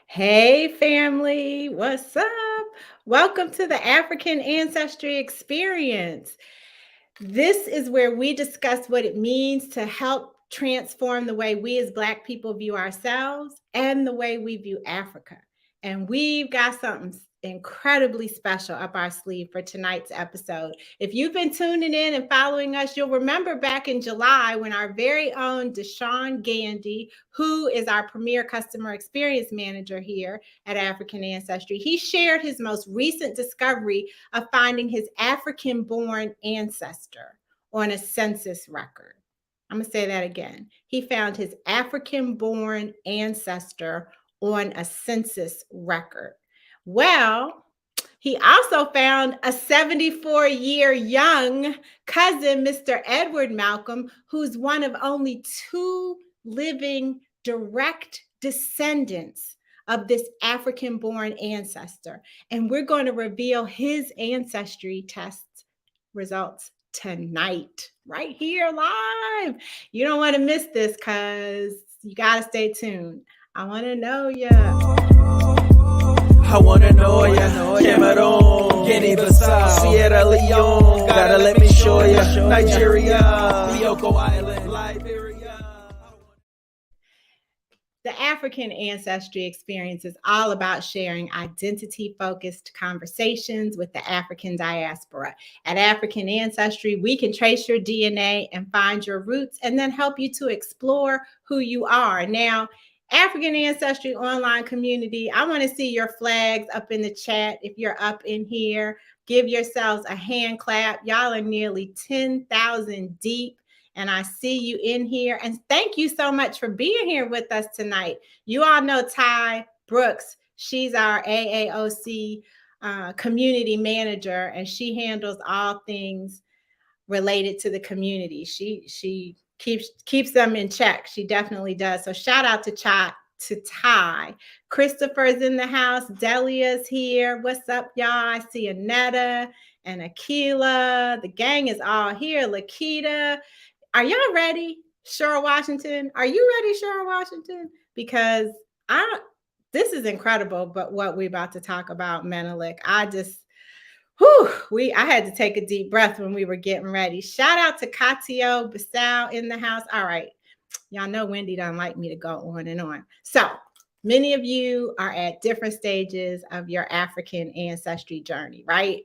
Hey, family, what's up? Welcome to the African Ancestry Experience. This is where we discuss what it means to help transform the way we as Black people view ourselves and the way we view Africa. And we've got something incredibly special up our sleeve for tonight's episode. If you've been tuning in and following us, you'll remember back in July when our very own Shawn Gandy, who is our premier customer experience manager here at African Ancestry, he shared his most recent discovery of finding his African born ancestor on a census record. I'm going to say that again. He found his African born ancestor on a census record. Well, he also found a 74-year young cousin, Mr. Edward Malcolm, who's one of only two living direct descendants of this African-born ancestor. And we're going to reveal his ancestry test results tonight, right here live. You don't want to miss this because you got to stay tuned. I want to know ya. I wanna know ya, Cameroon, Guinea-Bissau, Sierra Leone, gotta let me show ya, Nigeria, Bioko Island, Liberia. The African Ancestry Experience is all about sharing identity-focused conversations with the African diaspora. At African Ancestry, we can trace your DNA and find your roots and then help you to explore who you are. Now, African Ancestry online community, I want to see your flags up in the chat. If you're up in here, give yourselves a hand clap. Y'all are nearly 10,000 deep. And I see you in here. And thank you so much for being here with us tonight. You all know Ty Brooks. She's our AAOC community manager, and she handles all things related to the community. She keeps them in check. She definitely does. So shout out to Ty. Christopher's in the house. Delia's here. What's up, y'all? I see Anetta and Akila. The gang is all here. Lakita. Are y'all ready? Cheryl Washington. Are you ready, Cheryl Washington? Because this is incredible, but what we're about to talk about, Menelik, I had to take a deep breath when we were getting ready. Shout out to Katio Basal in the house. All right. Y'all know Wendy doesn't like me to go on and on. So many of you are at different stages of your African ancestry journey, right?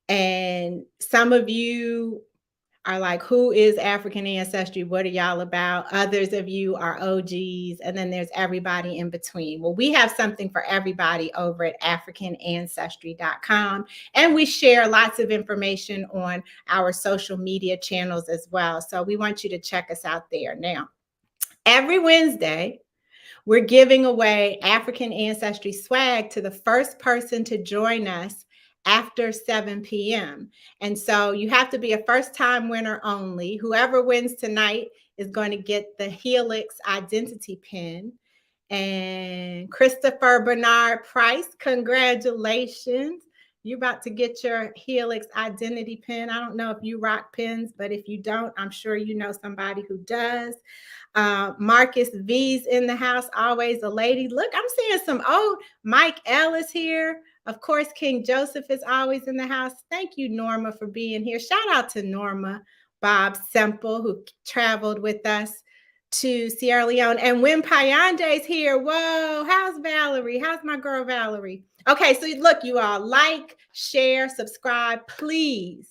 And some of you are like, who is African Ancestry? What are y'all about? Others of you are OGs, and then there's everybody in between. Well, we have something for everybody over at AfricanAncestry.com, and we share lots of information on our social media channels as well. So we want you to check us out there. Now, every Wednesday, we're giving away African Ancestry swag to the first person to join us after 7 p.m. And so you have to be a first-time winner only. Whoever wins tonight is going to get the Helix identity pin. And Christopher Bernard Price, congratulations. You're about to get your Helix identity pin. I don't know if you rock pins, but if you don't, I'm sure you know somebody who does. Marcus V's in the house, always a lady. Look, I'm seeing some old Mike Ellis here. Of course, King Joseph is always in the house. Thank you, Norma, for being here. Shout out to Norma Bob Semple, who traveled with us to Sierra Leone. And Win Payande's here. Whoa, how's Valerie? How's my girl Valerie? Okay, so look, you all, like, share, subscribe, please.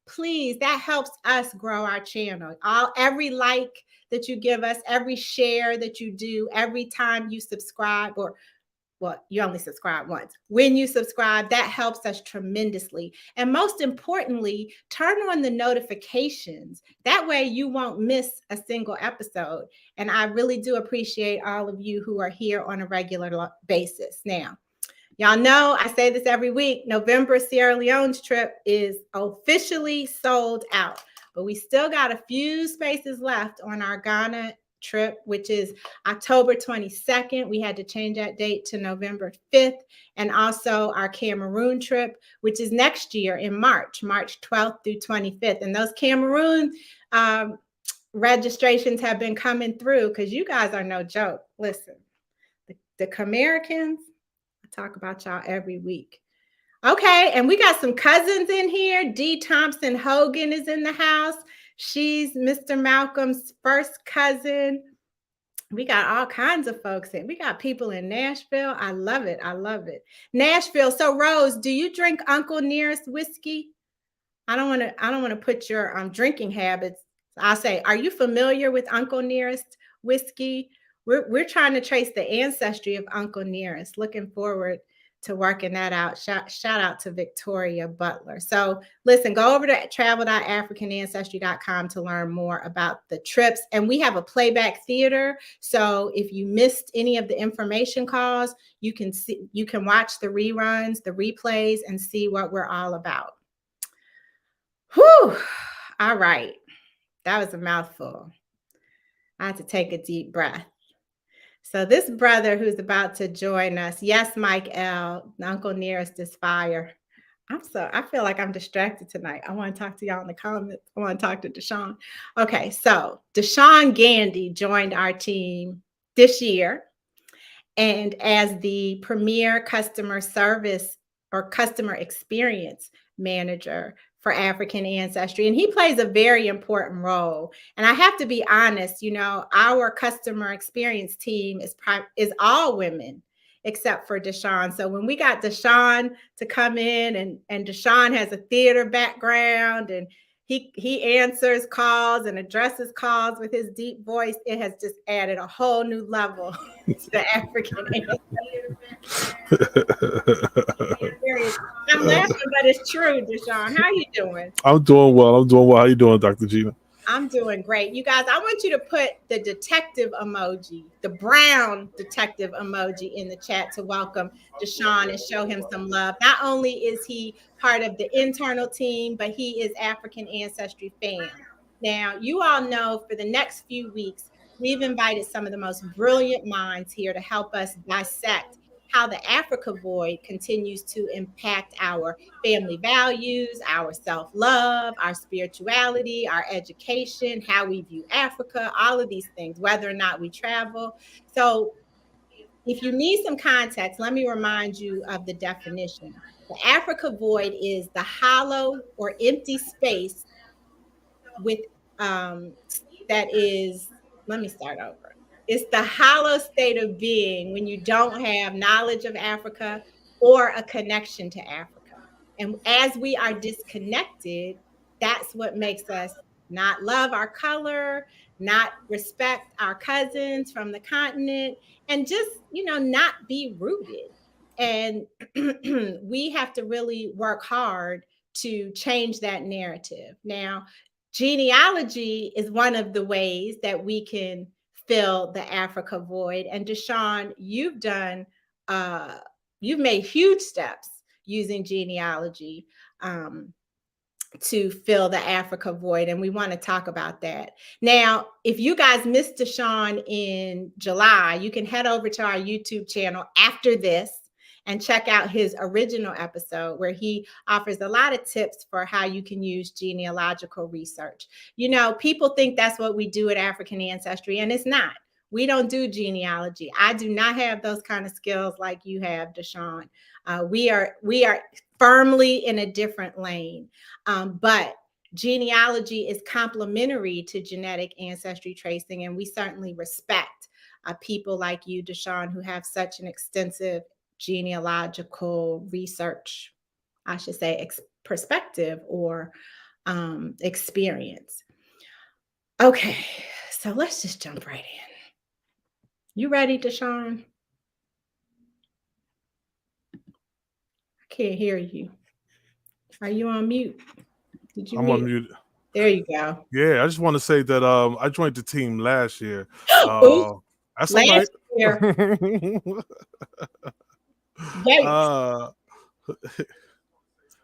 Please, that helps us grow our channel. Every like that you give us, every share that you do, every time you subscribe, or well, you only subscribe once. When you subscribe, that helps us tremendously. And most importantly, turn on the notifications. That way you won't miss a single episode. And I really do appreciate all of you who are here on a regular basis. Now, y'all know I say this every week, November Sierra Leone's trip is officially sold out, but we still got a few spaces left on our Ghana trip, which is October 22nd. We had to change that date to November 5th. And also our Cameroon trip, which is next year in March 12th through 25th. And those Cameroon registrations have been coming through because you guys are no joke. Listen, The Americans, I talk about y'all every week. Okay, and we got some cousins in here. D. Thompson Hogan is in the house. She's Mr. Malcolm's first cousin. We got all kinds of folks in. We got people in Nashville. I love it. I love it. Nashville. So Rose, do you drink Uncle Nearest whiskey? I don't want to put your drinking habits. I'll say, are you familiar with Uncle Nearest whiskey? We're trying to trace the ancestry of Uncle Nearest. Looking forward to working that out. Shout out to Victoria Butler. So listen, go over to travel.africanancestry.com to learn more about the trips. And we have a playback theater. So if you missed any of the information calls, you can watch the reruns, the replays, and see what we're all about. Whew. All right. That was a mouthful. I had to take a deep breath. So this brother who's about to join us, yes, Mike L., Uncle Nearest is fire. I feel like I'm distracted tonight. I want to talk to y'all in the comments. I want to talk to Deshawn. Okay, so Shawn Gandy joined our team this year, and as the premier customer service or customer experience manager for African Ancestry. And he plays a very important role. And I have to be honest, our customer experience team is all women except for Deshawn. So when we got Deshawn to come in, and Deshawn has a theater background, and he answers calls and addresses calls with his deep voice, it has just added a whole new level to the African I'm laughing, but it's true, Deshawn. How you doing? I'm doing well. How you doing, Dr. Gina? I'm doing great. You guys, I want you to put the detective emoji, the brown detective emoji in the chat to welcome Deshawn and show him some love. Not only is he part of the internal team, but he is African Ancestry fam. Now, you all know for the next few weeks, we've invited some of the most brilliant minds here to help us dissect how the Africa void continues to impact our family values, our self-love, our spirituality, our education, how we view Africa, all of these things, whether or not we travel. So if you need some context, let me remind you of the definition. The Africa void is the hollow or empty space with that is, let me start over. It's the hollow state of being when you don't have knowledge of Africa or a connection to Africa. And as we are disconnected, that's what makes us not love our color, not respect our cousins from the continent, and just, not be rooted. And we have to really work hard to change that narrative. Now, genealogy is one of the ways that we can fill the Africa void. And Deshawn, you've made huge steps using genealogy to fill the Africa void. And we want to talk about that. Now, if you guys missed Deshawn in July, you can head over to our YouTube channel after this and check out his original episode where he offers a lot of tips for how you can use genealogical research. People think that's what we do at African Ancestry, and it's not. We don't do genealogy. I do not have those kind of skills like you have, Deshawn. We are firmly in a different lane, but genealogy is complementary to genetic ancestry tracing, and we certainly respect people like you, Deshawn, who have such an extensive genealogical research, I should say, perspective or experience. Okay, so let's just jump right in. You ready, Deshawn? I can't hear you. Are you on mute? I'm on mute. There you go. Yeah, I just want to say that I joined the team last year. That's last year.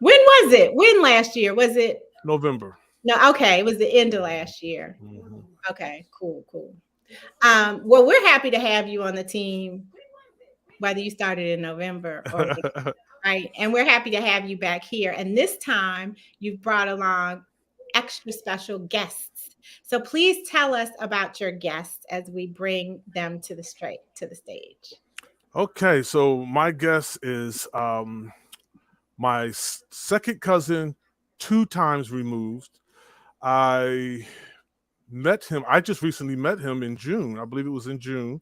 When was it? When last year? Was it November? No, okay. It was the end of last year. Mm-hmm. Okay, cool. Well, we're happy to have you on the team, whether you started in November or right. And we're happy to have you back here. And this time you've brought along extra special guests. So please tell us about your guests as we bring them to the stage. Okay, so my guess is my second cousin, 2 times removed. I met him. I just recently met him in June. I believe it was in June,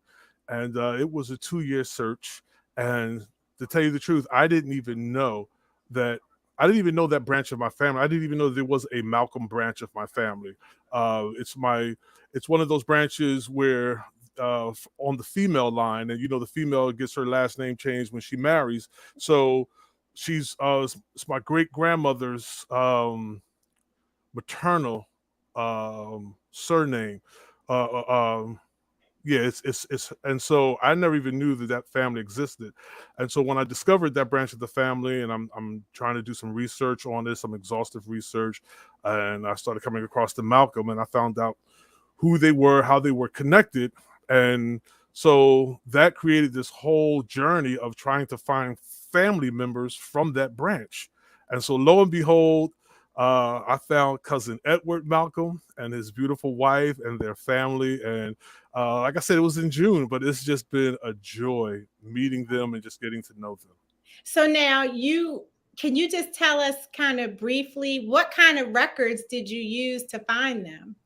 and it was a 2-year search. And to tell you the truth, I didn't even know that. I didn't even know that branch of my family. I didn't even know there was a Malcolm branch of my family. It's my. It's one of those branches where on the female line, and the female gets her last name changed when she marries. So she's it's my great grandmother's maternal surname. Uh, uh, um, yeah, it's and so I never even knew that family existed. And so when I discovered that branch of the family, and I'm trying to do some research on this, some exhaustive research, and I started coming across the Malcolm, and I found out who they were, how they were connected, and so that created this whole journey of trying to find family members from that branch. And so lo and behold, I found cousin Edward Malcolm and his beautiful wife and their family. And like I said, it was in June, but it's just been a joy meeting them and just getting to know them. So now can you just tell us kind of briefly what kind of records did you use to find them?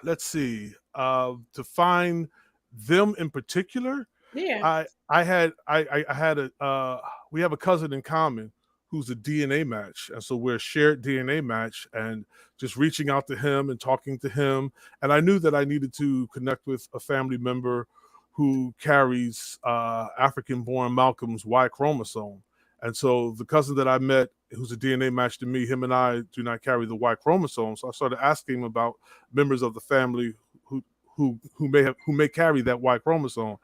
Let's see. To find them in particular, Yeah. I had a we have a cousin in common who's a DNA match, and so we're a shared DNA match, and just reaching out to him and talking to him, and I knew that I needed to connect with a family member who carries African-born Malcolm's Y chromosome, and so the cousin that I met, who's a DNA match to me, him and I do not carry the Y chromosome, so I started asking him about members of the family who may carry that Y chromosome.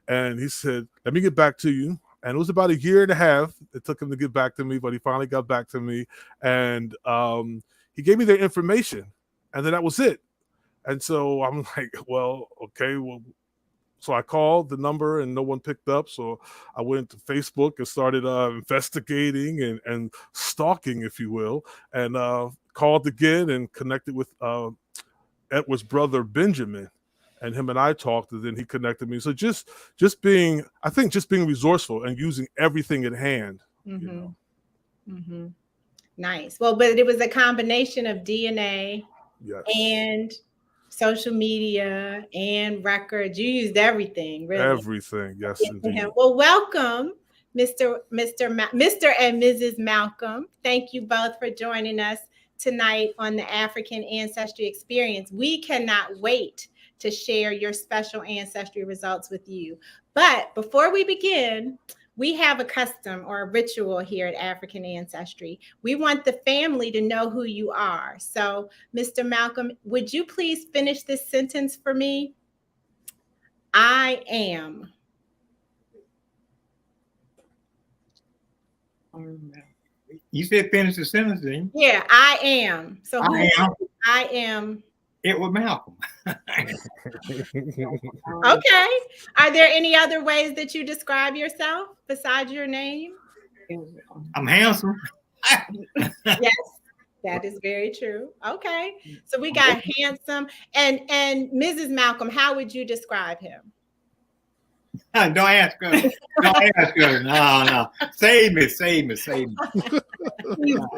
And he said, "Let me get back to you." And it was about 1.5 years it took him to get back to me, but he finally got back to me. And he gave me their information. And then that was it. And so I'm like, well, okay, well. So I called the number and no one picked up. So I went to Facebook and started investigating and stalking, if you will, and called again and connected with Edward's brother, Benjamin. And him and I talked, and then he connected me. So just being resourceful and using everything at hand. Mm-hmm. Mm-hmm. Nice. Well, but it was a combination of DNA, yes, and social media and records. You used everything, really. Everything, yes, indeed. Well, welcome, Mr. and Mrs. Malcolm. Thank you both for joining us tonight on the African Ancestry Experience. We cannot wait to share your special ancestry results with you. But before we begin, we have a custom or a ritual here at African Ancestry. We want the family to know who you are. So, Mr. Malcolm, would you please finish this sentence for me? I am. You said finish the sentence, didn't you? Yeah, I am. So I am. Edward Malcolm. Okay. Are there any other ways that you describe yourself besides your name? I'm handsome. Yes, that is very true. Okay. So we got handsome. And Mrs. Malcolm, how would you describe him? Don't ask her. Don't ask her. No. Save me.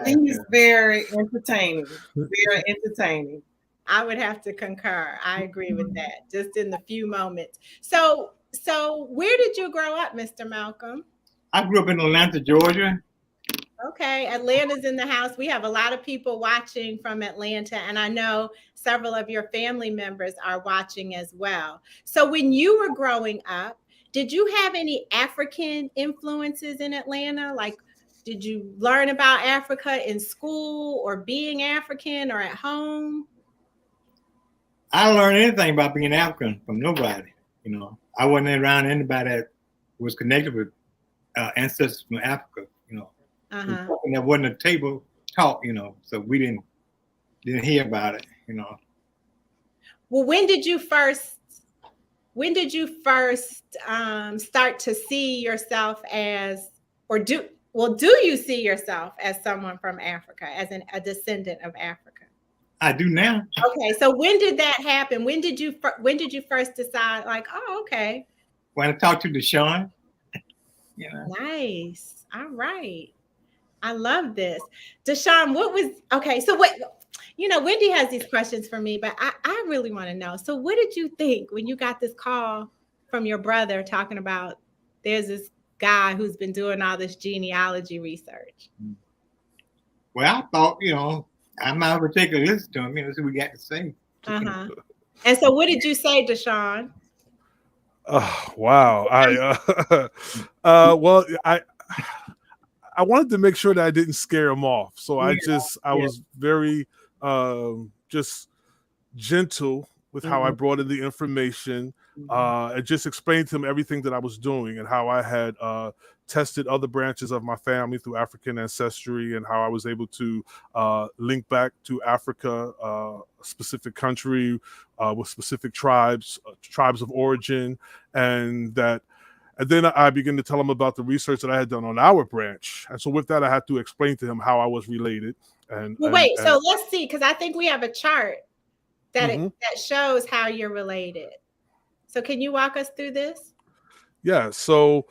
He's very entertaining. Very entertaining. I would have to concur. I agree with that. Just in the few moments. So where did you grow up, Mr. Malcolm? I grew up in Atlanta, Georgia. Okay, Atlanta's in the house. We have a lot of people watching from Atlanta, and I know several of your family members are watching as well. So when you were growing up, did you have any African influences in Atlanta? Like, did you learn about Africa in school or being African or at home? I don't learn anything about being African from nobody. I wasn't around anybody that was connected with ancestors from Africa. And there wasn't a table talk. So we didn't hear about it. Well, when did you first start to see yourself as, or do you see yourself as someone from Africa, as a descendant of Africa? I do now. Okay, so when did that happen? When did you first decide, like, oh, okay? When I talked to Shawn, you know. Nice. All right. I love this. Deshawn, what was okay? So what, Wendy has these questions for me, but I really want to know. So what did you think when you got this call from your brother talking about there's this guy who's been doing all this genealogy research? Well, I thought, I might as well take a listen to him, see what we got to say. Uh-huh. And so what did you say, Deshawn? Oh, wow. Well, I wanted to make sure that I didn't scare him off. So I was very just gentle with how I brought in the information, and just explained to him everything that I was doing and how I had tested other branches of my family through African Ancestry, and how I was able to link back to Africa, a specific country with specific tribes of origin, and then I began to tell him about the research that I had done on our branch. And so with that, I had to explain to him how I was related. So let's see, because I think we have a chart that that shows how you're related. So can you walk us through this? Yeah, so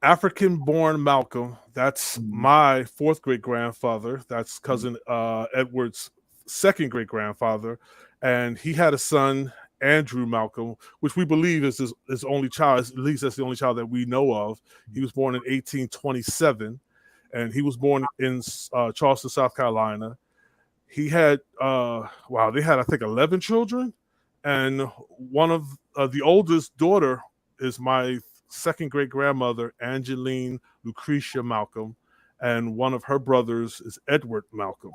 African-born Malcolm, that's my fourth great-grandfather. That's cousin Edward's second great-grandfather. And he had a son, Andrew Malcolm, which we believe is his only child. At least that's the only child that we know of. He was born in 1827, and he was born in Charleston, South Carolina. He had, they had, I think, 11 children. And one of the oldest daughter is my second great-grandmother, Angeline Lucretia Malcolm. And one of her brothers is Edward Malcolm.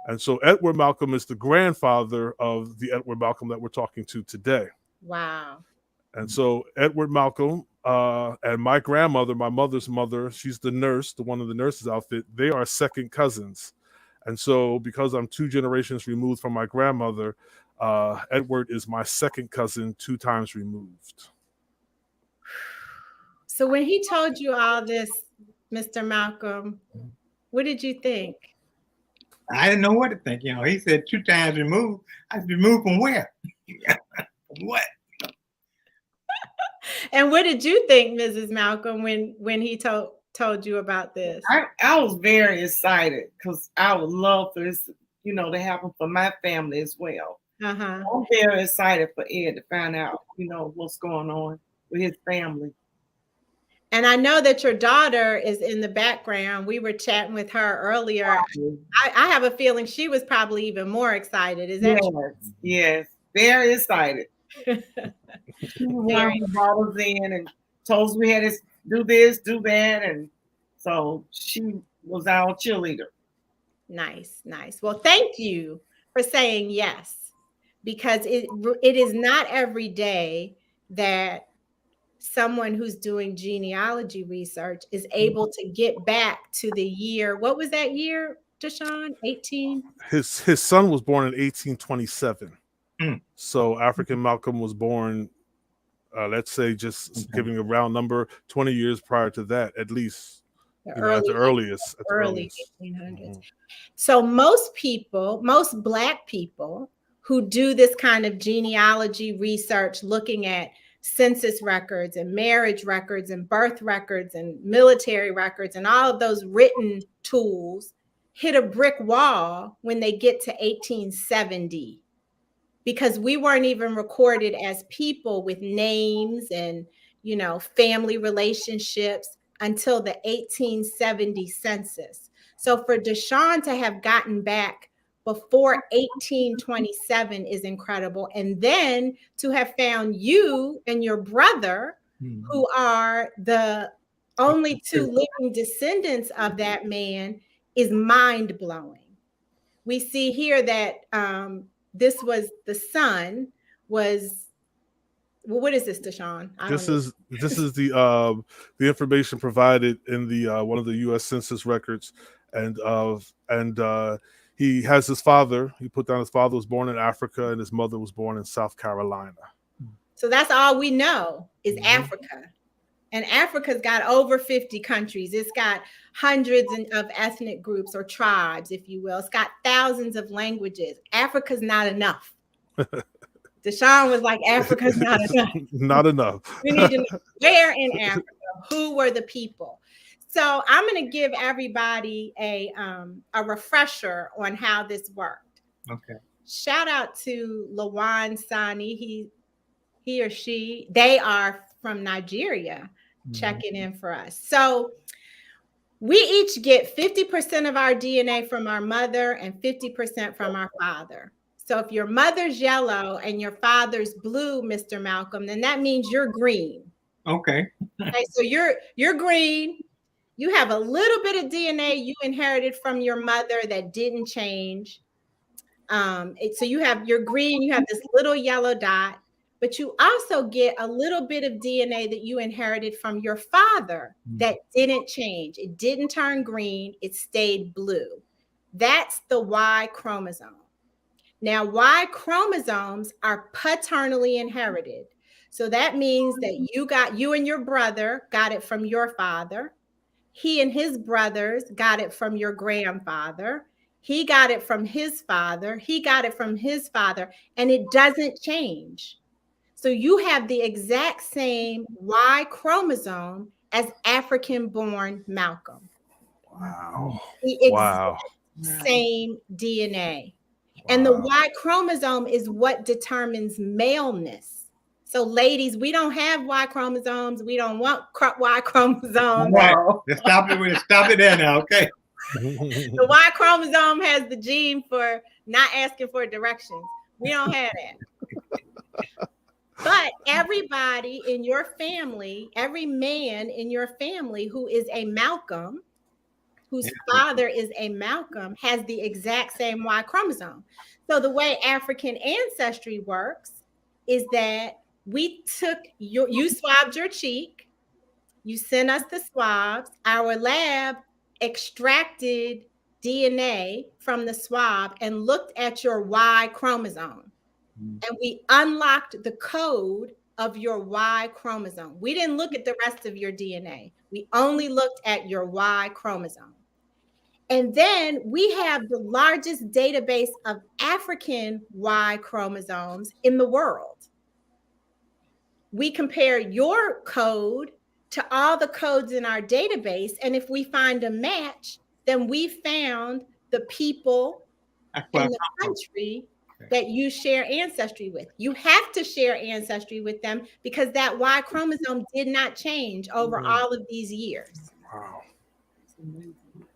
And so Edward Malcolm is the grandfather of the Edward Malcolm that we're talking to today. Wow. And so Edward Malcolm and my grandmother, my mother's mother, she's the nurse, the one of the nurse's outfit, they are second cousins. And so because I'm 2 generations removed from my grandmother, Edward is my second cousin 2 times removed. So when he told you all this, Mr. Malcolm, what did you think? I didn't know what to think. He said 2 times removed. I said, removed from where? What? And what did you think, Mrs. Malcolm, when he told you about this? I was very excited because I would love for this, to happen for my family as well. Uh-huh. I'm very excited for Ed to find out, what's going on with his family. And I know that your daughter is in the background. We were chatting with her earlier. I have a feeling she was probably even more excited. Is that true? Yes, very excited. She brought us in and told us we had to do this, do that. And so she was our cheerleader. Nice. Well, thank you for saying yes, because it is not every day that someone who's doing genealogy research is able to get back to the year. What was that year, Deshawn? 18? His son was born in 1827. So African Malcolm was born, let's say, just giving a round number, 20 years prior to that, at least. At the earliest. 1800s. So most Black people who do this kind of genealogy research, looking at census records and marriage records and birth records and military records and all of those written tools, hit a brick wall when they get to 1870, because we weren't even recorded as people with names and, family relationships until the 1870 census. So for Deshawn to have gotten back before 1827 is incredible. And then to have found you and your brother, who are the only 2 living descendants of that man, is mind-blowing. We see here that this was the son was, well, what is this, Deshawn? This is the information provided in the one of the U.S. Census records, and he has his father. He put down his father was born in Africa and his mother was born in South Carolina. So that's all we know is Africa. And Africa's got over 50 countries. It's got hundreds of ethnic groups or tribes, if you will. It's got thousands of languages. Africa's not enough. Deshawn was like, Africa's not enough. Not enough. We need to know where in Africa, who were the people. So I'm going to give everybody a refresher on how this worked. Okay. Shout out to Lawan Sani. He or she, they are from Nigeria, checking in for us. So we each get 50% of our DNA from our mother and 50% from our father. So if your mother's yellow and your father's blue, Mr. Malcolm, then that means you're green. Okay. Okay, so you're green. You have a little bit of DNA you inherited from your mother that didn't change. So you're green, you have this little yellow dot, but you also get a little bit of DNA that you inherited from your father that didn't change. It didn't turn green, it stayed blue. That's the Y chromosome. Now, Y chromosomes are paternally inherited. So that means that you and your brother got it from your father. He and his brothers got it from your grandfather. He got it from his father. He got it from his father, and it doesn't change. So you have the exact same Y chromosome as African-born Malcolm. Wow. The exact same DNA. And the Y chromosome is what determines maleness. So ladies, we don't have Y chromosomes. We don't want Y chromosomes. Wow. Stop it there now, okay? The Y chromosome has the gene for not asking for directions. We don't have that. But everybody in your family, every man in your family who is a Malcolm, whose father is a Malcolm, has the exact same Y chromosome. So the way African Ancestry works is that we took you swabbed your cheek, you sent us the swabs, our lab extracted DNA from the swab and looked at your Y chromosome. And we unlocked the code of your Y chromosome. We didn't look at the rest of your DNA. We only looked at your Y chromosome. And then we have the largest database of African Y chromosomes in the world. We compare your code to all the codes in our database. And if we find a match, then we found the people in the country that you share ancestry with. You have to share ancestry with them because that Y chromosome did not change over all of these years.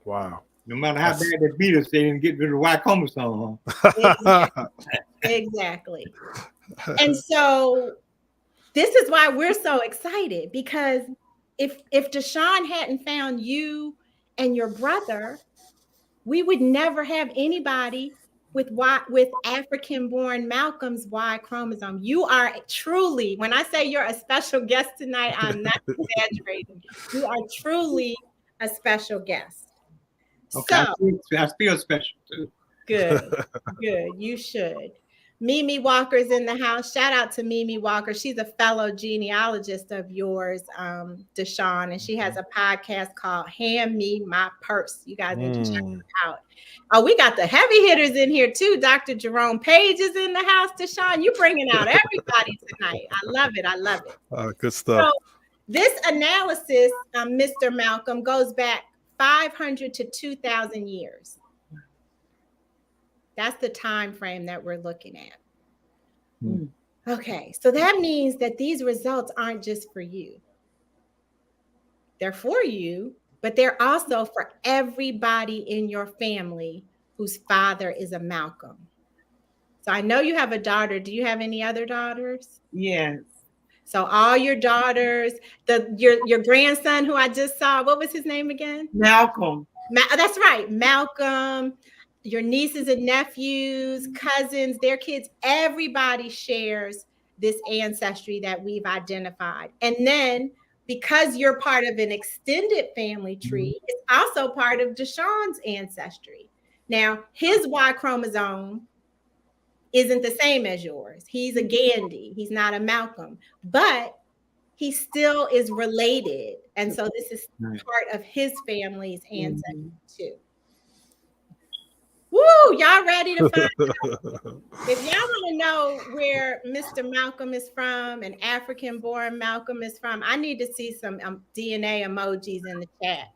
Wow. No matter how bad they beat us, they didn't get rid of the Y chromosome, huh? Exactly. And so this is why we're so excited, because if Deshawn hadn't found you and your brother, we would never have anybody with African-born Malcolm's Y chromosome. You are truly, when I say you're a special guest tonight, I'm not exaggerating. You are truly a special guest. Okay, So I feel special too. Good. You should. Mimi Walker's in the house. Shout out to Mimi Walker. She's a fellow genealogist of yours, Deshawn, and she has a podcast called Hand Me My Purse. You guys need to check it out. Oh, we got the heavy hitters in here too. Dr. Jerome Page is in the house. Deshawn, you bringing out everybody tonight. I love it. Good stuff. So this analysis, Mr. Malcolm, goes back 500 to 2,000 years. That's the time frame that we're looking at. Okay, so that means that these results aren't just for you. They're for you, but they're also for everybody in your family whose father is a Malcolm. So I know you have a daughter. Do you have any other daughters? Yes. So all your daughters, your grandson who I just saw, what was his name again? Malcolm. That's right, Malcolm. Your nieces and nephews, cousins, their kids, everybody shares this ancestry that we've identified. And then because you're part of an extended family tree, it's also part of Deshawn's ancestry. Now, his Y chromosome isn't the same as yours. He's a Gandy. He's not a Malcolm, but he still is related. And so this is part of his family's ancestry too. Woo, y'all ready to find out? If y'all want to know where Mr. Malcolm is from, an African-born Malcolm is from, I need to see some DNA emojis in the chat.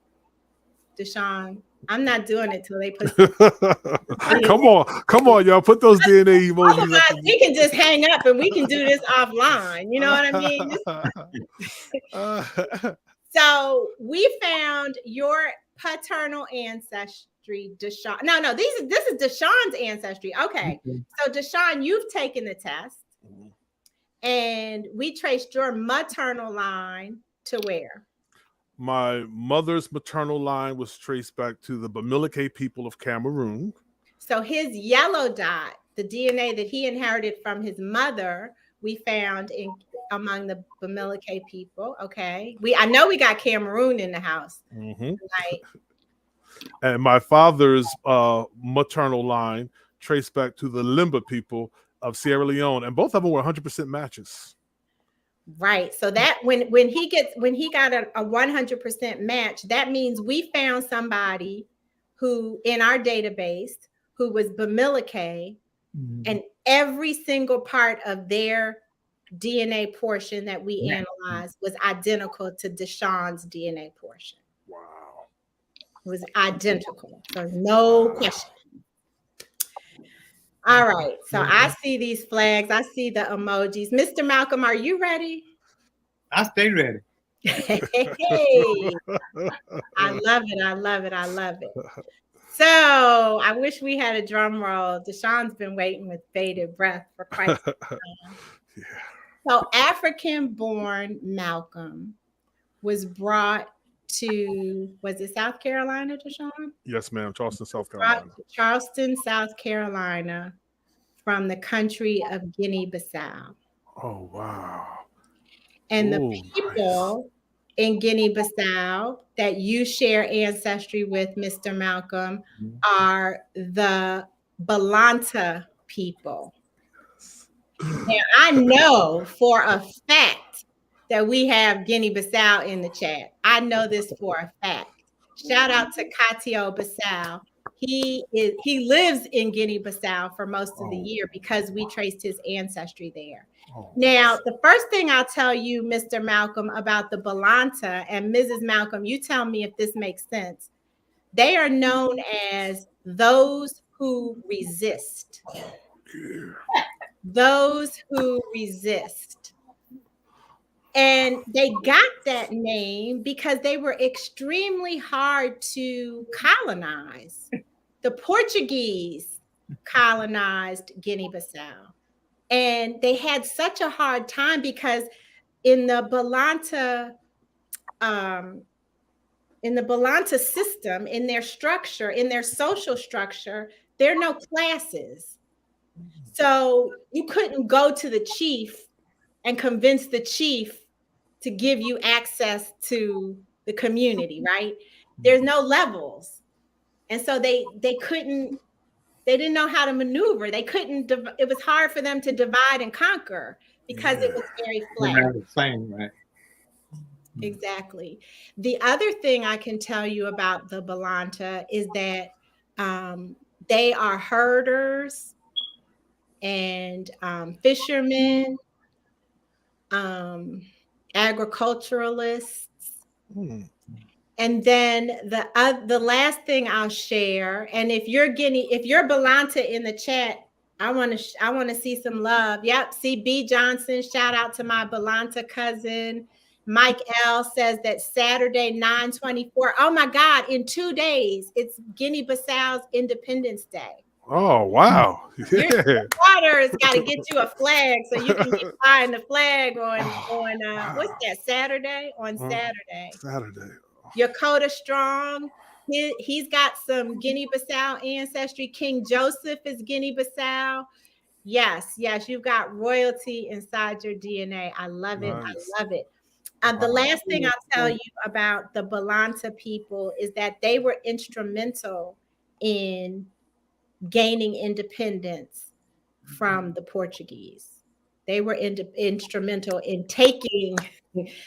Deshawn, I'm not doing it till they put come on, y'all. Put those DNA emojis otherwise, up. we can just hang up and we can do this offline. You know what I mean? So we found your paternal ancestry, Deshawn. No, this is Deshawn's ancestry. Okay. So Deshawn, you've taken the test and we traced your maternal line to where? My mother's maternal line was traced back to the Bamileke people of Cameroon. So his yellow dot, the DNA that he inherited from his mother, we found among the Bamileke people. Okay. I know we got Cameroon in the house tonight. And my father's maternal line traced back to the Limba people of Sierra Leone. And both of them were 100% matches. Right. So that when he got a 100% match, that means we found somebody who in our database who was Bamileke, and every single part of their DNA portion that we analyzed was identical to Deshawn's DNA portion. Wow. It was identical. So no question. All right. So I see these flags. I see the emojis. Mr. Malcolm, are you ready? I stay ready. Hey. I love it. I love it. I love it. So I wish we had a drum roll. Deshawn's been waiting with bated breath for quite some time. Yeah. So African-born Malcolm was brought to, was it South Carolina, Deshawn? Yes, ma'am. Charleston, South Carolina. Charleston, South Carolina, from the country of Guinea-Bissau. Oh, wow. And the people in Guinea-Bissau that you share ancestry with, Mr. Malcolm, are the Balanta people. Now, I know for a fact that we have Guinea-Bissau in the chat. I know this for a fact. Shout out to Katio Bissau. He lives in Guinea-Bissau for most of the year because we traced his ancestry there. Now, the first thing I'll tell you, Mr. Malcolm, about the Balanta, and Mrs. Malcolm, you tell me if this makes sense. They are known as those who resist. Those who resist. And they got that name because they were extremely hard to colonize. The Portuguese colonized Guinea-Bissau. And they had such a hard time because in the Balanta system, in their structure, in their social structure, there are no classes. So you couldn't go to the chief and convince the chief to give you access to the community, right? There's no levels. And so they didn't know how to maneuver. They couldn't, it was hard for them to divide and conquer because it was very flat. Same, right? Exactly. The other thing I can tell you about the Balanta is that they are herders and fishermen, agriculturalists. And then the last thing I'll share, and if you're Balanta in the chat, I want to see some love. Yep, see B Johnson, shout out to my Balanta cousin. Mike L says that Saturday 9/24. Oh my God, in 2 days, it's Guinea-Bissau's Independence Day. Oh wow. Yeah. Your daughter's got to get you a flag so you can get flying the flag on what's that, Saturday? On Saturday. Saturday. Yokota Strong, he's got some Guinea-Bissau ancestry. King Joseph is Guinea-Bissau. Yes, you've got royalty inside your DNA. I love it. Nice. I love it. The last thing I'll tell you about the Balanta people is that they were instrumental in gaining independence from the Portuguese. They were instrumental in taking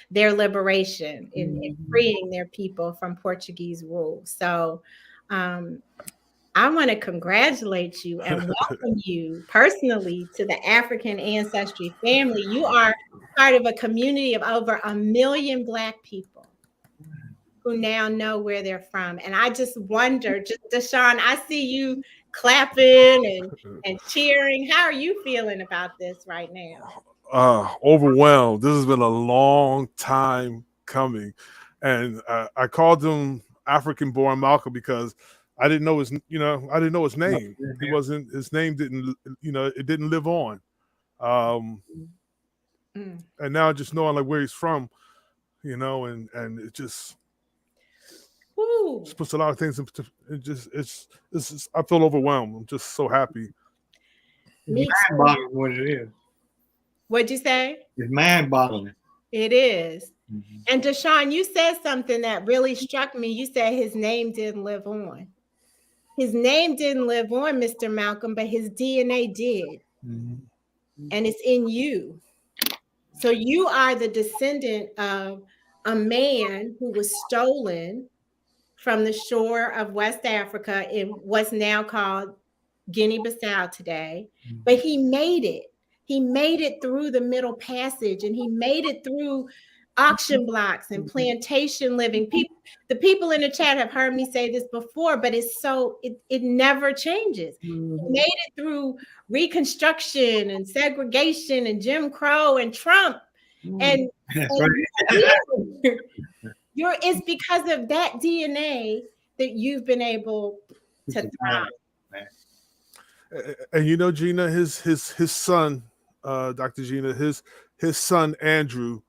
their liberation, in freeing their people from Portuguese rule. So I want to congratulate you and welcome you personally to the African Ancestry family. You are part of a community of over 1 million Black people who now know where they're from. And I just wonder, Deshawn, I see you clapping and cheering. How are you feeling about this right now? Overwhelmed. This has been a long time coming. And I called him African-born Malcolm because I didn't know his name. He wasn't, his name didn't, it didn't live on. And now just knowing like where he's from, and it just puts a lot of things into it's I feel overwhelmed. I'm just so happy. It's mind-boggling what it is. What'd you say? It's mind-boggling. It is. And Deshawn, you said something that really struck me. You said his name didn't live on. His name didn't live on, Mr. Malcolm, but his DNA did. And it's in you. So you are the descendant of a man who was stolen from the shore of West Africa in what's now called Guinea-Bissau today. But he made it. He made it through the Middle Passage, and he made it through auction blocks and plantation living. The people in the chat have heard me say this before, but it never changes. He made it through Reconstruction and segregation and Jim Crow and Trump. And it's because of that DNA that you've been able to thrive. And Gina, his son, Dr. Gina, his son Andrew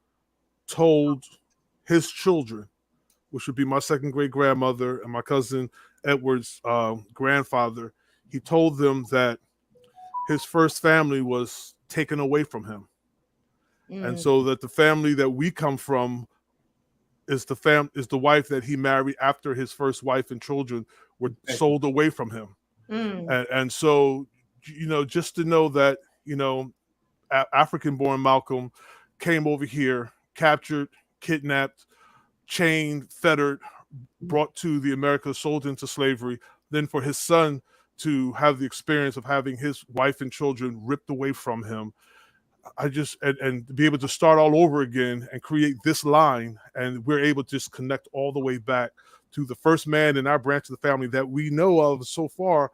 told his children, which would be my second great grandmother and my cousin Edward's grandfather, he told them that his first family was taken away from him. And so that the family that we come from is the wife that he married after his first wife and children were sold away from him. And so, just to know that, African-born Malcolm came over here, captured, kidnapped, chained, fettered, brought to the Americas, sold into slavery, then for his son to have the experience of having his wife and children ripped away from him. And to be able to start all over again and create this line, and we're able to just connect all the way back to the first man in our branch of the family that we know of so far,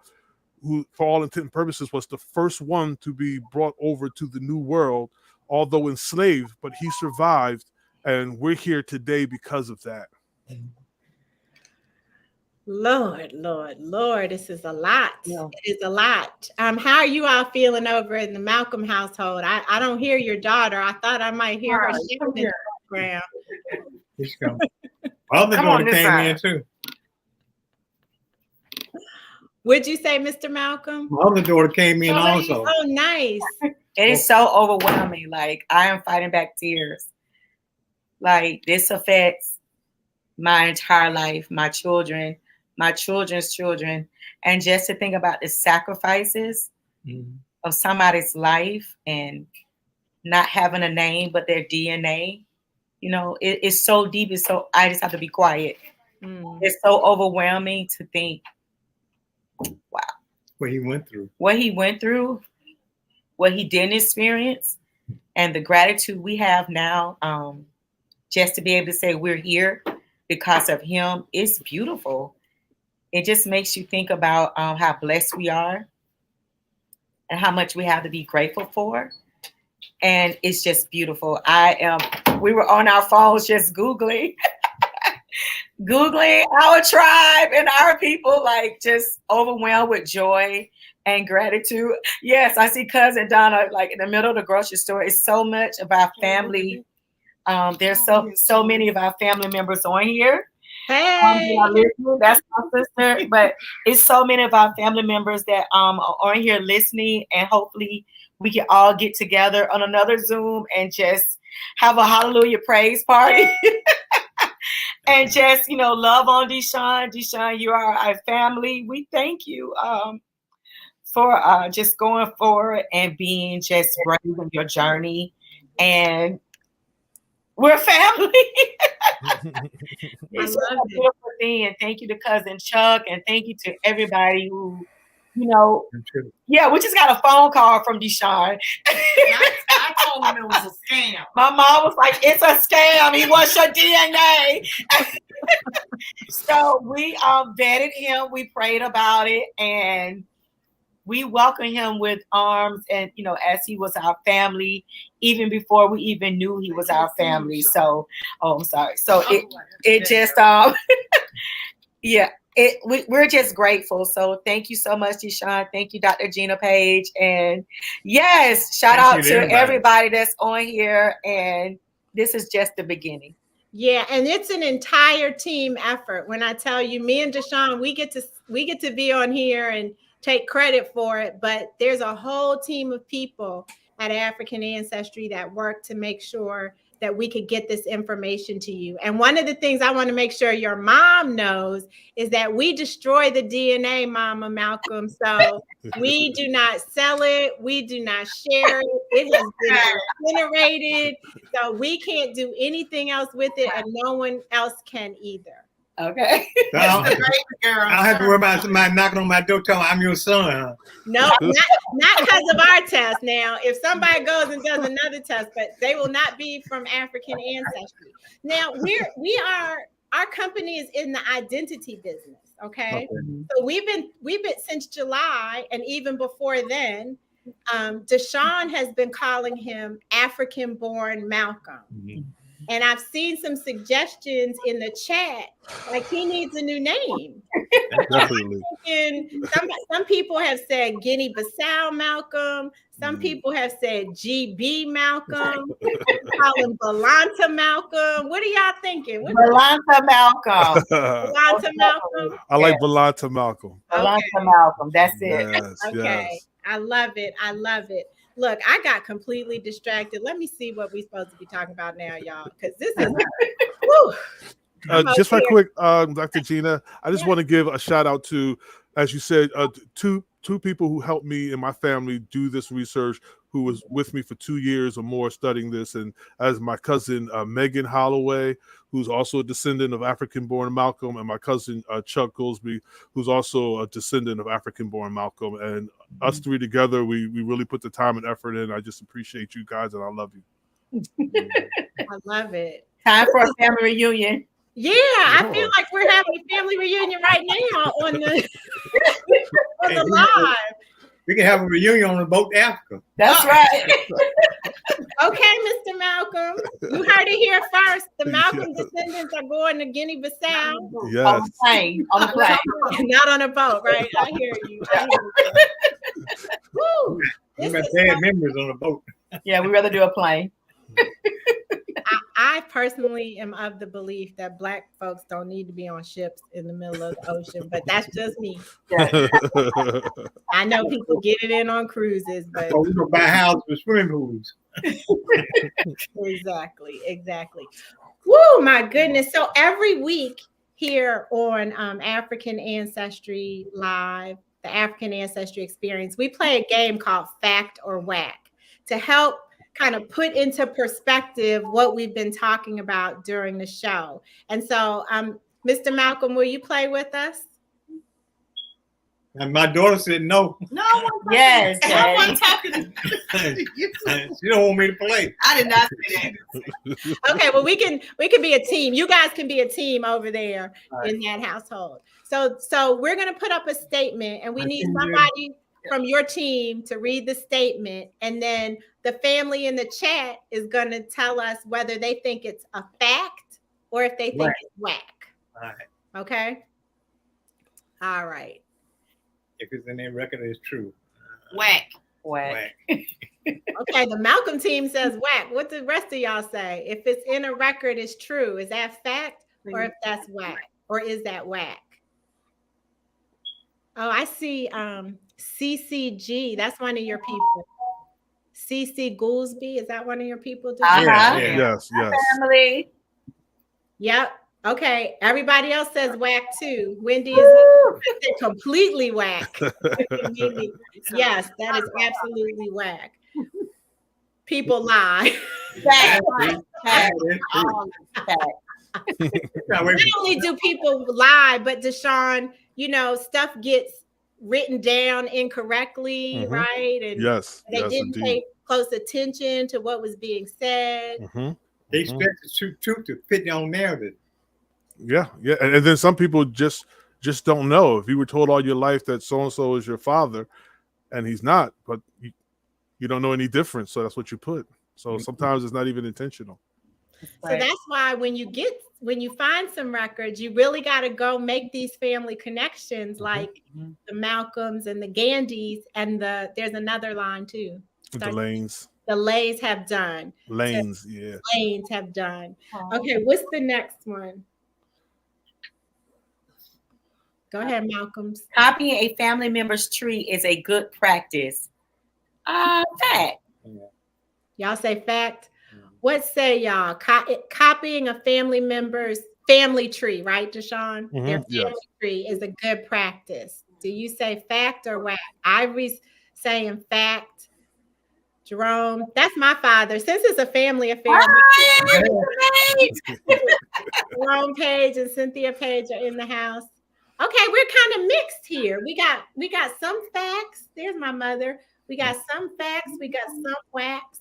who, for all intent and purposes, was the first one to be brought over to the New World, although enslaved, but he survived, and we're here today because of that. Lord, this is a lot. Yeah. It is a lot. How are you all feeling over in the Malcolm household? I don't hear your daughter. I thought I might hear her in the background. Other daughter came in too. What'd you say, Mr. Malcolm? My other daughter came in also. Oh, nice. It is so overwhelming. Like, I am fighting back tears. Like, this affects my entire life, my children, my children's children. And just to think about the sacrifices of somebody's life and not having a name, but their DNA, it's so deep. It's so, I just have to be quiet. It's so overwhelming to think, wow. What he went through, what he didn't experience, and the gratitude we have now, just to be able to say we're here because of him, it's beautiful. It just makes you think about how blessed we are and how much we have to be grateful for. And it's just beautiful. We were on our phones just Googling our tribe and our people, like just overwhelmed with joy and gratitude. Yes, I see cousin Donna like in the middle of the grocery store. It's so much of our family. There's so many of our family members on here. Hey, that's my sister. But it's so many of our family members that are on here listening, and hopefully we can all get together on another Zoom and just have a hallelujah praise party. And just, love on Deshawn. Deshawn, you are our family. We thank you for just going forward and being just brave in your journey. And we're family. It's just a beautiful thing. And thank you to Cousin Chuck, and thank you to everybody who, we just got a phone call from Deshawn. I told him it was a scam. My mom was like, it's a scam. He wants your DNA. So we vetted him. We prayed about it, and we welcomed him with arms, and as he was our family, even before we even knew he was our family. So, I'm sorry. So it just we're just grateful. So thank you so much, Deshawn. Thank you, Dr. Gina Page, and yes, shout out to everybody that's on here. And this is just the beginning. Yeah, and it's an entire team effort. When I tell you, me and Deshawn, we get to be on here and take credit for it, but there's a whole team of people at African Ancestry that work to make sure that we could get this information to you. And one of the things I want to make sure your mom knows is that we destroy the DNA, Mama Malcolm. So we do not sell it. We do not share it. It has been generated. So we can't do anything else with it, and no one else can either. Okay. So I don't have to worry about somebody knocking on my door telling me I'm your son. Huh? No, not because of our test. Now, if somebody goes and does another test, but they will not be from African Ancestry. Now, our company is in the identity business. Okay. So we've been since July, and even before then, Deshawn has been calling him African-born Malcolm. Mm-hmm. And I've seen some suggestions in the chat, like he needs a new name. Definitely. Some people have said Guinea-Bissau Malcolm. Some people have said GB Malcolm. Call him Balanta Malcolm. What are y'all thinking? Balanta Malcolm. Balanta Malcolm. I like Balanta Malcolm. Balanta Malcolm. That's it. Yes, okay. Yes. I love it. I love it. Look, I got completely distracted. Let me see what we're supposed to be talking about now, y'all, because this is just right quick, Dr. Gina, I just want to give a shout out to, as you said, two people who helped me and my family do this research, who was with me for 2 years or more studying this, and as my cousin Megan Holloway, who's also a descendant of African-born Malcolm, and my cousin Chuck Goldsby, who's also a descendant of African-born Malcolm. And us three together, we really put the time and effort in. I just appreciate you guys, and I love you. I love it. Time for a family reunion. Yeah, I feel like we're having a family reunion right now on the live. We can have a reunion on the boat to Africa. That's right. Okay, Mr. Malcolm. You heard it here first. The Malcolm descendants are going to Guinea-Bissau. Yes. On the plane. On the plane. Not on a boat, right? I hear you. Woo. We got bad memories on the boat. Yeah, we'd rather do a plane. I personally am of the belief that Black folks don't need to be on ships in the middle of the ocean, but that's just me. Yeah. I know people get it in on cruises, but we go buy houses with swimming pools. Exactly. Woo, my goodness. So every week here on African Ancestry Live, the African Ancestry Experience, we play a game called Fact or Whack to help kind of put into perspective what we've been talking about during the show. And so, Mr. Malcolm, will you play with us? And my daughter said no. No, yes. I wasn't talking to you. She don't want me to play. I did not say that. Okay, well, we can be a team. You guys can be a team over there in that household. So we're gonna put up a statement, and we need somebody from your team to read the statement, and then the family in the chat is going to tell us whether they think it's a fact or if they think it's whack. All right. Okay. All right. If it's in their record, it's true. Whack. Okay. The Malcolm team says whack. What the rest of y'all say? If it's in a record, it's true. Is that fact or if that's whack? Or is that whack? Oh, I see. CCG. That's one of your people. CC Goolsby. Is that one of your people? Uh-huh. Yes. Family. Yep. Okay, everybody else says whack too. Wendy is completely whack. Yes, that is absolutely whack. People lie. Fact. That is true. Not only do people lie, but Deshawn, stuff gets written down incorrectly, right? And yes, they didn't indeed. pay close attention to what was being said. They expect the truth to fit their own narrative. Yeah, and then some people just don't know. If you were told all your life that so and so is your father, and he's not, but you don't know any difference, so that's what you put. So sometimes it's not even intentional. So that's why when you find some records, you really got to go make these family connections, like the Malcolms and the Gandys, and there's another line too. The Lanes. The Lays have done. Lanes, yeah. Lanes have done. Okay, what's the next one? Go ahead, Malcolms. Copying a family member's tree is a good practice. Fact. Y'all say fact. What say y'all? Copying a family member's family tree, right, Deshawn? Their family tree is a good practice. Do you say fact or whack? Ivory's saying fact. Jerome, that's my father. Since it's a family affair, Jerome Page and Cynthia Page are in the house. Okay, we're kind of mixed here. We got some facts. There's my mother. We got some facts. We got some whacks.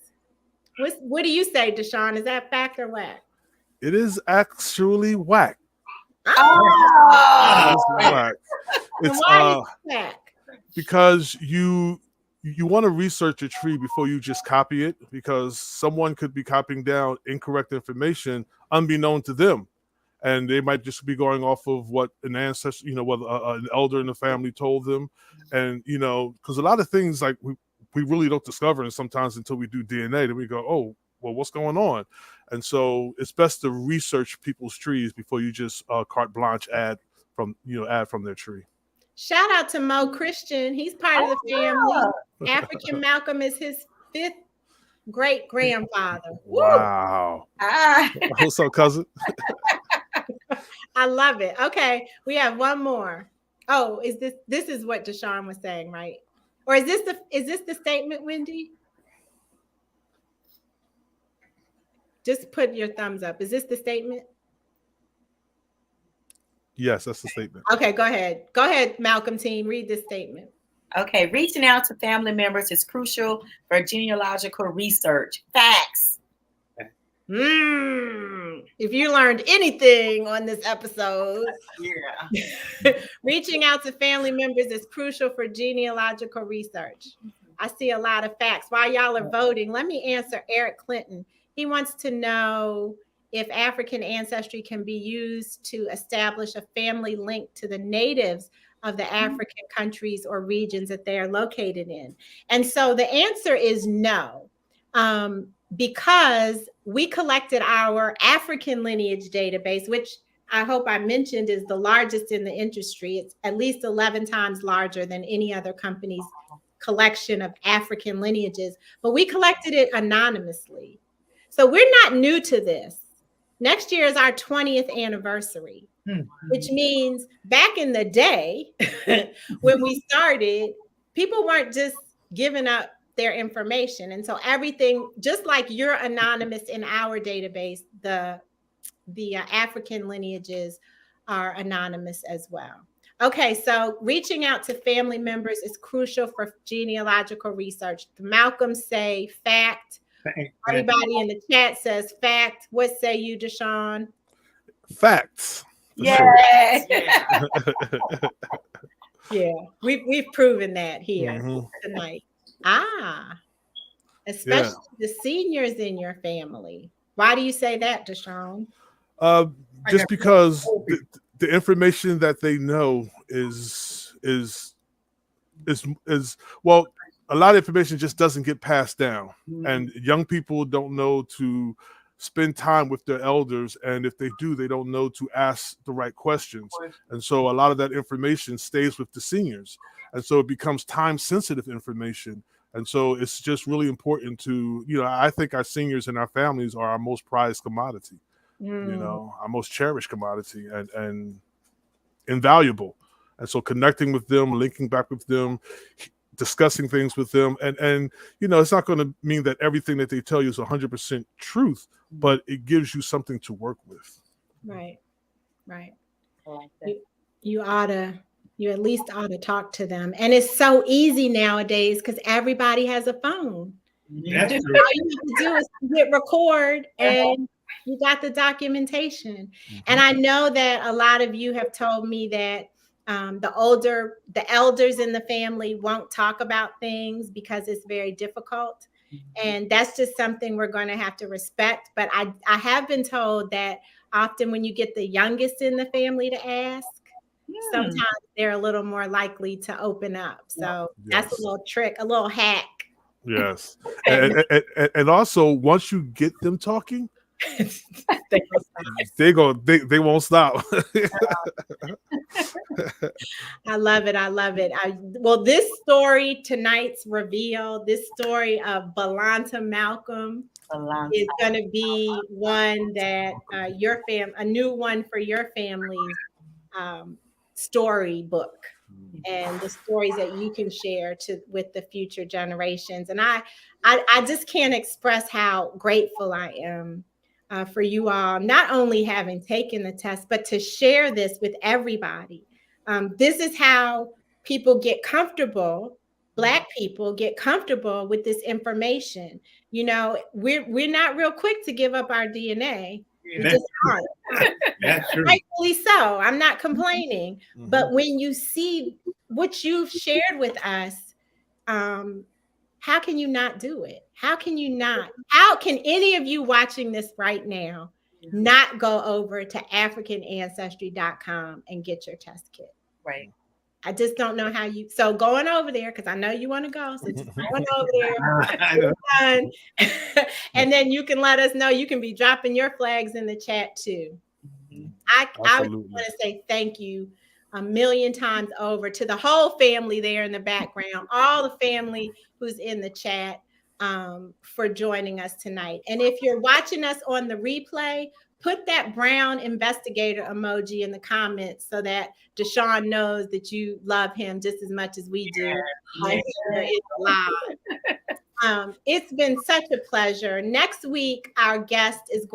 What do you say, Deshawn? Is that fact or whack? It is actually whack. Oh! It's whack. It's why is it whack? Because you want to research a tree before you just copy it, because someone could be copying down incorrect information unbeknown to them. And they might just be going off of what an ancestor, what an elder in the family told them. And, because a lot of things like we really don't discover, and sometimes until we do DNA, then we go, oh, well, what's going on? And so it's best to research people's trees before you just carte blanche add from their tree. Shout out to Mo Christian. He's part of the family. African Malcolm is his 5th great grandfather. Wow. What's up, cousin? I love it. Okay, we have one more. Oh, this is what Deshawn was saying, right? Or is this the statement, Wendy? Just put your thumbs up. Is this the statement? Yes, that's the statement. Okay, go ahead. Go ahead, Malcolm team. Read this statement. Okay, reaching out to family members is crucial for genealogical research. Facts. If you learned anything on this episode, reaching out to family members is crucial for genealogical research. I see a lot of facts. While y'all are voting, let me answer Eric Clinton. He wants to know if African ancestry can be used to establish a family link to the natives of the African countries or regions that they are located in. And so the answer is no, because we collected our African lineage database, which I hope I mentioned is the largest in the industry. It's at least 11 times larger than any other company's collection of African lineages, but we collected it anonymously. So we're not new to this. Next year is our 20th anniversary, which means back in the day when we started, people weren't just giving up their information. And so everything, just like you're anonymous in our database, the African lineages are anonymous as well. Okay, so reaching out to family members is crucial for genealogical research. The Malcolms say fact. Everybody in the chat says fact. What say you, Deshawn? Facts. Yes. Yeah, we've proven that here tonight. Especially the seniors in your family. Why do you say that, Deshawn? Just because the information that they know is well, a lot of information just doesn't get passed down, and young people don't know to spend time with their elders, and if they do, they don't know to ask the right questions, and so a lot of that information stays with the seniors, and so it becomes time-sensitive information, and so it's just really important to, I think our seniors and our families are our most prized commodity, You know, our most cherished commodity and invaluable. And so connecting with them, linking back with them, discussing things with them, and you know, it's not going to mean that everything that they tell you is 100% truth, but it gives you something to work with. Right. I like that. You at least ought to talk to them. And it's so easy nowadays because everybody has a phone. That's All true. you have to do is hit record and you got the documentation. And I know that a lot of you have told me that the elders in the family won't talk about things because it's very difficult. And that's just something we're going to have to respect. But I have been told that often when you get the youngest in the family to ask, sometimes they're a little more likely to open up. So that's a little trick, a little hack. Yes. And also, once you get them talking, they won't stop. I love it. Well, this story, tonight's reveal, this story of Balanta Malcolm is going to be one that a new one for your family's storybook, and the stories that you can share with the future generations. And I just can't express how grateful I am for you all, not only having taken the test, but to share this with everybody. This is how people get comfortable. Black people get comfortable with this information. You know, we're not real quick to give up our DNA. We just aren't. That's true. Rightfully so. I'm not complaining. But when you see what you've shared with us, how can you not do it? How can any of you watching this right now not go over to AfricanAncestry.com and get your test kit? Right. I just don't know how so going over there, because I know you want to go. So just going over there. And then you can let us know. You can be dropping your flags in the chat too. I want to say thank you a million times over to the whole family there in the background, all the family who's in the chat, for joining us tonight. And if you're watching us on the replay, put that brown investigator emoji in the comments so that Deshawn knows that you love him just as much as we do. It's been such a pleasure. Next week, our guest is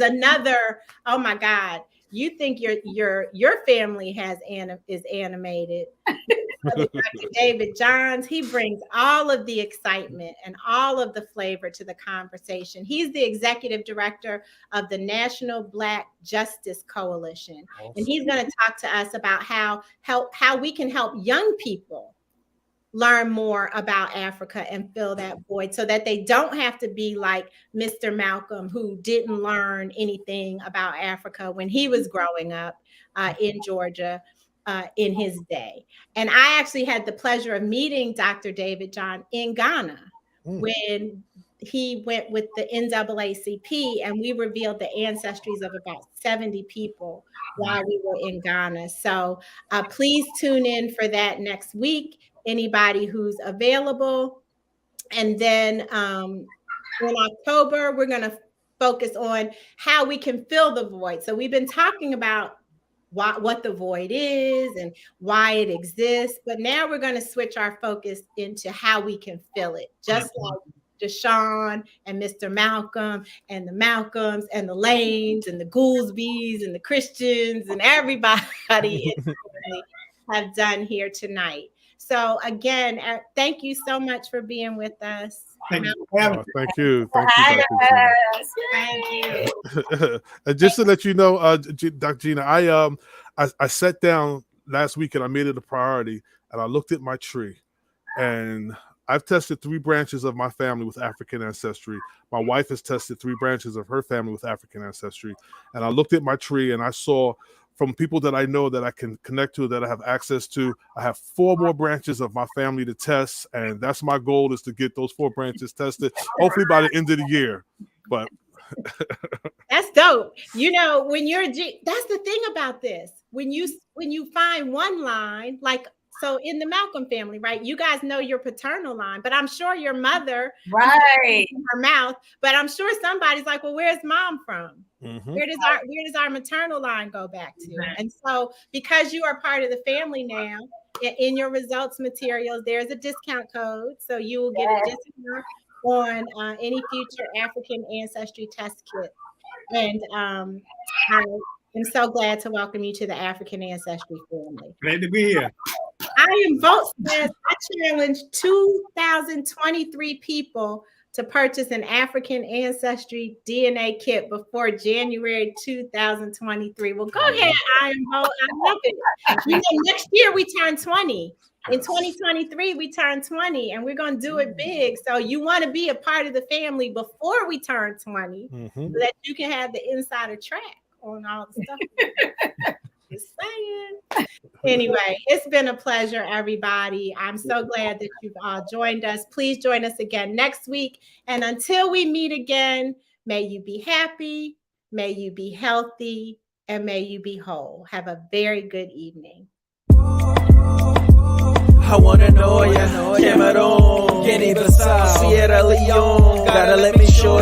another. Oh my God! You think your family is animated? Dr. David Johns, he brings all of the excitement and all of the flavor to the conversation. He's the executive director of the National Black Justice Coalition. Awesome. And he's going to talk to us about how we can help young people learn more about Africa and fill that void so that they don't have to be like Mr. Malcolm, who didn't learn anything about Africa when he was growing up in Georgia. In his day. And I actually had the pleasure of meeting Dr. David John in Ghana when he went with the NAACP, and we revealed the ancestries of about 70 people while we were in Ghana. So please tune in for that next week, anybody who's available. And then in October, we're going to focus on how we can fill the void. So we've been talking about what the void is and why it exists. But now we're going to switch our focus into how we can fill it, just like Deshawn and Mr. Malcolm and the Malcolms and the Lanes and the Goolsbys and the Christians and everybody have done here tonight. So again, thank you so much for being with us. Thank you. And just to let you know, Dr. Gina, I sat down last week and I made it a priority, and I looked at my tree, and I've tested 3 branches of my family with African Ancestry. My wife has tested 3 branches of her family with African Ancestry, and I looked at my tree and I saw, from people that I know that I can connect to, that I have access to, I have 4 more branches of my family to test. And that's my goal, is to get those 4 branches tested, hopefully by the end of the year. But that's dope. You know, when that's the thing about this, when you find one line, like So in the Malcolm family, right? You guys know your paternal line, but I'm sure your mother, right, in her mouth. But I'm sure somebody's like, well, where's mom from? Mm-hmm. Where does our maternal line go back to? And so, because you are part of the family now, in your results materials, there's a discount code, so you will get a discount on any future African Ancestry test kit. And I am so glad to welcome you to the African Ancestry family. Glad to be here. I am vote says I challenge 2,023 people to purchase an African Ancestry DNA kit before January 2023. Well, go ahead, I am vote. I love it. You know, next year we turn 20. In 2023, we turn 20, and we're going to do it big. So you want to be a part of the family before we turn 20, so that you can have the insider track on all the stuff. Just saying. Anyway, it's been a pleasure, everybody. I'm so glad that you've all joined us. Please join us again next week. And until we meet again, may you be happy, may you be healthy, and may you be whole. Have a very good evening. I wanna know ya, Cameroon, Guinea-Bissau, Sierra Leone. Gotta let me show ya.